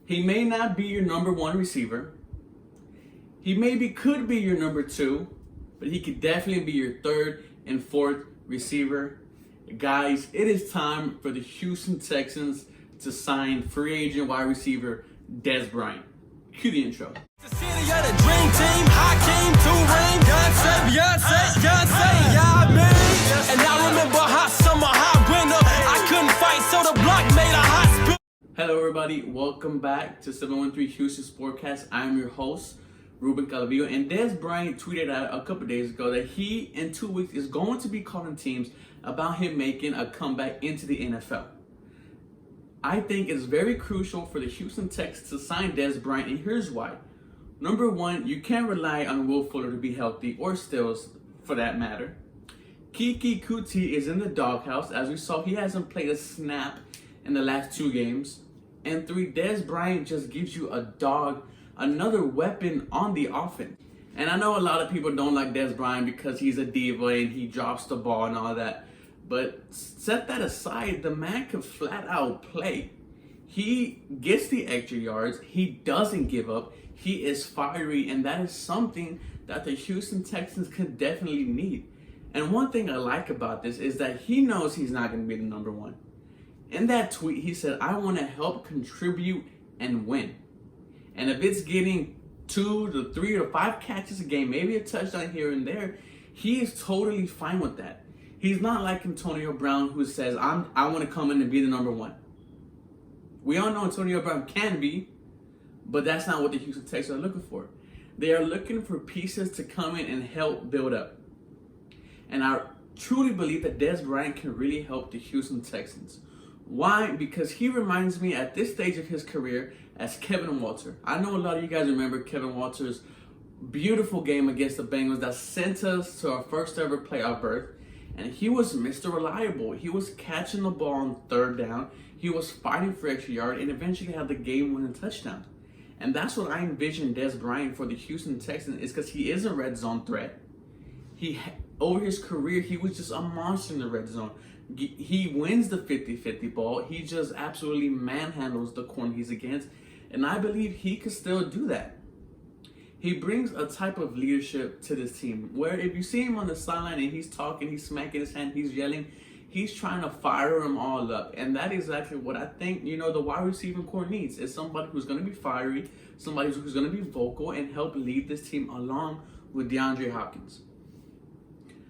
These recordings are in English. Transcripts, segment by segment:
He may not be your number one receiver. He maybe could be your number two, but he could definitely be your third and fourth receiver. Guys, it is time for the Houston Texans to sign free agent wide receiver Dez Bryant. Cue the intro. The city of the dream team, Hakeem, Two-Ring, Beyonce, yeah, man. And I remember hot summer, hot winter. I couldn't fight, so the block made a hot spin. Hello, everybody. Welcome back to 713 Houston Sportcast. I'm your host, Ruben Calavillo, and Dez Bryant tweeted out a couple days ago that he, in 2 weeks, is going to be calling teams about him making a comeback into the NFL. I think it's very crucial for the Houston Texans to sign Dez Bryant, and here's why. Number one, you can't rely on Will Fuller to be healthy, or Stills for that matter. Kiki Kuti is in the doghouse. As we saw, he hasn't played a snap in the last 2 games. And 3, Dez Bryant just gives you a dog, another weapon on the offense. And I know a lot of people don't like Dez Bryant because he's a diva and he drops the ball and all that. But set that aside, the man can flat out play. He gets the extra yards. He doesn't give up. He is fiery, and that is something that the Houston Texans could definitely need. And one thing I like about this is that he knows he's not going to be the number one. In that tweet, he said, I want to help contribute and win. And if it's getting 2 to 3 or 5 catches a game, maybe a touchdown here and there, he is totally fine with that. He's not like Antonio Brown, who says, I want to come in and be the number one. We all know Antonio Brown can be, but that's not what the Houston Texans are looking for. They are looking for pieces to come in and help build up. And I truly believe that Dez Bryant can really help the Houston Texans. Why? Because he reminds me at this stage of his career as Kevin Walter. I know a lot of you guys remember Kevin Walter's beautiful game against the Bengals that sent us to our first ever playoff berth. And he was Mr. Reliable. He was catching the ball on 3rd down. He was fighting for extra yard and eventually had the game-winning touchdown. And that's what I envision Dez Bryant for the Houston Texans, is because he is a red zone threat. Over his career, he was just a monster in the red zone. He wins the 50-50 ball. He just absolutely manhandles the corner he's against. And I believe he could still do that. He brings a type of leadership to this team where if you see him on the sideline and he's talking, he's smacking his hand, he's yelling, he's trying to fire them all up. And that is exactly what I think, the wide receiving core needs is somebody who's going to be fiery, somebody who's going to be vocal and help lead this team along with DeAndre Hopkins.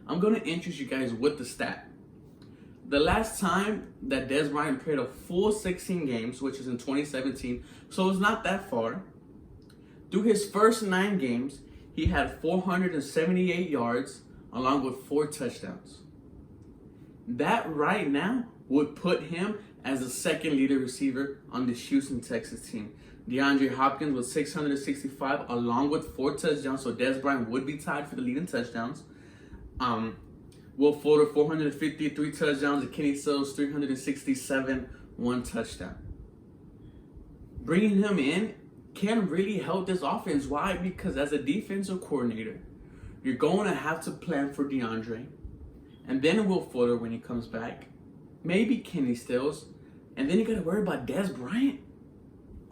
I'm going to introduce you guys with the stat. The last time that Dez Bryant played a full 16 games, which is in 2017, so it's not that far. Through his first 9 games, he had 478 yards along with 4 touchdowns. That right now would put him as the second leading receiver on the Houston Texans team. DeAndre Hopkins with 665 along with 4 touchdowns, so Dez Bryant would be tied for the leading touchdowns. Will Fuller 453 touchdowns, and Kenny Stills 367, 1 touchdown. Bringing him in can really help this offense. Why? Because as a defensive coordinator, you're going to have to plan for DeAndre, and then Will Fuller when he comes back, maybe Kenny Stills, and then you got to worry about Dez Bryant.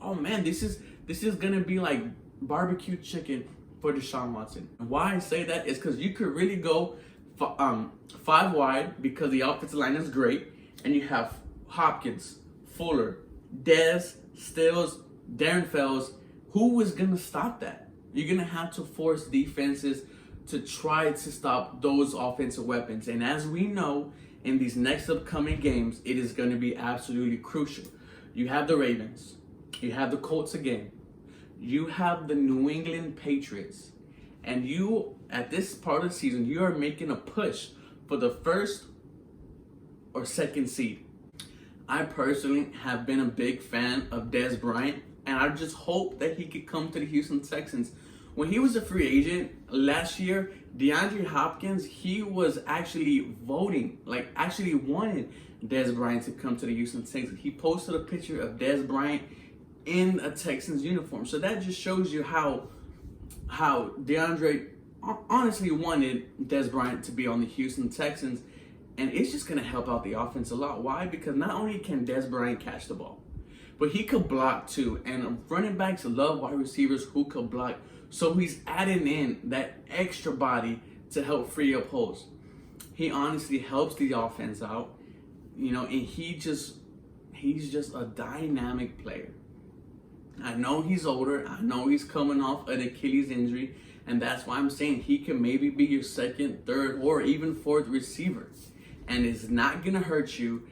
Oh man, this is gonna be like barbecue chicken for Deshaun Watson. And why I say that is because you could really go 5 wide because the offensive line is great, and you have Hopkins, Fuller, Dez, Stills, Darren Fells. Who is going to stop that? You're going to have to force defenses to try to stop those offensive weapons. And as we know, in these next upcoming games, it is going to be absolutely crucial. You have the Ravens. You have the Colts again. You have the New England Patriots. And you, at this part of the season, you are making a push for the 1st or 2nd seed. I personally have been a big fan of Dez Bryant, and I just hope that he could come to the Houston Texans. When he was a free agent last year, DeAndre Hopkins, he was actually actually wanted Dez Bryant to come to the Houston Texans. He posted a picture of Dez Bryant in a Texans uniform. So that just shows you how DeAndre honestly wanted Dez Bryant to be on the Houston Texans. And it's just going to help out the offense a lot. Why? Because not only can Dez Bryant catch the ball, but he could block too. And running backs love wide receivers who could block. So he's adding in that extra body to help free up holes. He honestly helps the offense out, and he's just a dynamic player. I know he's older. I know he's coming off an Achilles injury, and that's why I'm saying he can maybe be your second, third, or even fourth receiver. And it's not going to hurt you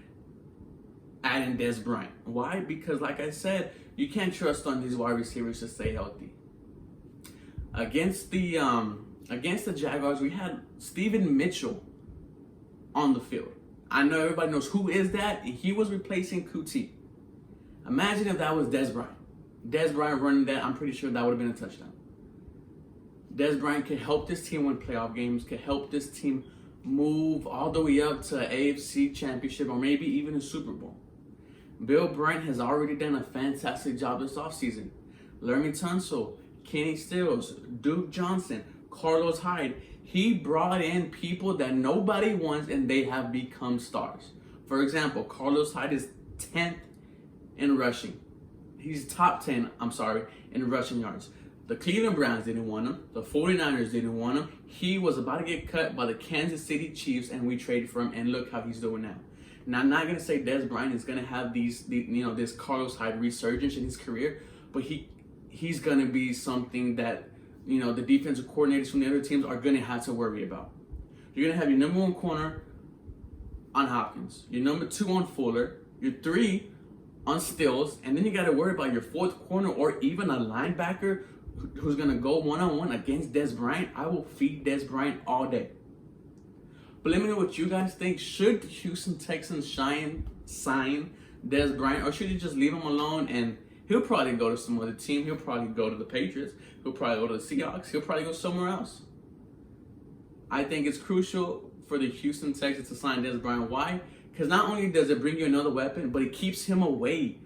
adding Dez Bryant. Why? Because like I said, you can't trust on these wide receivers to stay healthy. Against the Jaguars, we had Steven Mitchell on the field. I know everybody knows who is that, and he was replacing Kuti. Imagine if that was Dez Bryant. Dez Bryant running that, I'm pretty sure that would have been a touchdown. Dez Bryant could help this team win playoff games, could help this team move all the way up to an AFC championship or maybe even a Super Bowl. Bill Bryant has already done a fantastic job this offseason. Laremy Tunsil, Kenny Stills, Duke Johnson, Carlos Hyde. He brought in people that nobody wants and they have become stars. For example, Carlos Hyde is 10th in rushing. He's top 10, in rushing yards. The Cleveland Browns didn't want him. The 49ers didn't want him. He was about to get cut by the Kansas City Chiefs and we traded for him, and look how he's doing now. Now, I'm not going to say Dez Bryant is going to have this Carlos Hyde resurgence in his career, but he's going to be something that, the defensive coordinators from the other teams are going to have to worry about. You're going to have your number 1 corner on Hopkins, your number 2 on Fuller, your 3 on Stills, and then you got to worry about your 4th corner or even a linebacker who's going to go one-on-one against Dez Bryant. I will feed Dez Bryant all day. But let me know what you guys think. Should the Houston Texans sign Dez Bryant, or should you just leave him alone and he'll probably go to some other team? He'll probably go to the Patriots. He'll probably go to the Seahawks. He'll probably go somewhere else. I think it's crucial for the Houston Texans to sign Dez Bryant. Why? Because not only does it bring you another weapon, but it keeps him away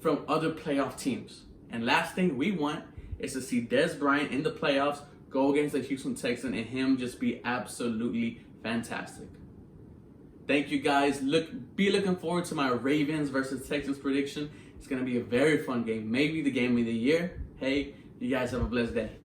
from other playoff teams. And last thing we want is to see Dez Bryant in the playoffs go against the Houston Texans and him just be absolutely fantastic. Thank you guys. Be looking forward to my Ravens versus Texans prediction. It's going to be a very fun game. Maybe the game of the year. Hey, you guys have a blessed day.